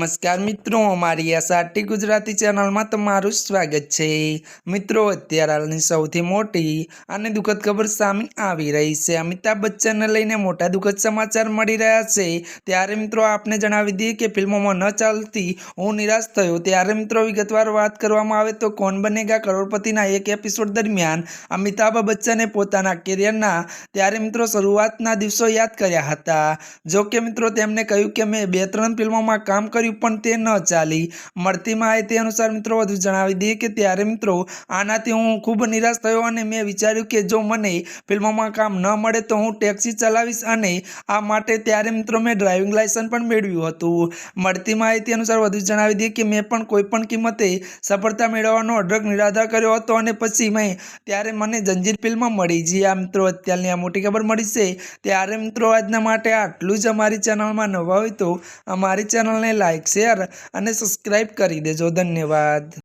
નમસ્કાર મિત્રો, અમારી આ સાટી ગુજરાતી ચેનલમાં તમારું સ્વાગત છે। મિત્રો, અત્યારે હાલની સૌથી મોટી અને દુઃખદ ખબર સામે આવી રહી છે। અમિતાભ બચ્ચનને લઈને મોટા દુઃખદ સમાચાર મળી રહ્યા છે। ત્યારે મિત્રો આપને જણાવી દઈએ કે ફિલ્મોમાં ન ચાલતી હું નિરાશ થયો। ત્યારે મિત્રો વિગતવાર વાત કરવામાં આવે તો કૌન બનેગા કરોડપતિના એક એપિસોડ દરમિયાન અમિતાભ બચ્ચને પોતાના કેરિયરના ત્યારે મિત્રો શરૂઆતના દિવસો યાદ કર્યા હતા। જો કે મિત્રો તેમણે કહ્યું કે મેં 2-3 ફિલ્મોમાં કામ કર્યું પણ તે ન ચાલી। મળતી માહિતી અનુસાર મિત્રો વધુ જણાવી દઈએ કે ત્યારે મિત્રો આનાથી હું ખૂબ નિરાશ થયો અને મેં વિચાર્યું કે જો મને ફિલ્મોમાં કામ ન મળે તો હું ટેક્સી ચલાવીશ અને આ માટે ત્યારે મિત્રો મેં ડ્રાઇવિંગ લાયસન્સ પણ મેળવ્યું હતું। મળતી માહિતી અનુસાર વધુ જણાવી દઈએ કે મેં પણ કોઈ પણ કિંમતે સફળતા મેળવવાનો અઢળક નિરાધાર કર્યો હતો અને પછી ત્યારે મને જંજીર ફિલ્મ મળી। જી આ મિત્રો અત્યારની આ મોટી ખબર મળી છે। ત્યારે મિત્રો આજના માટે આટલું જ। અમારી ચેનલમાં નવા હોય તો અમારી ચેનલને લાઇક, શેર અને સબસ્ક્રાઈબ કરી દેજો। ધન્યવાદ।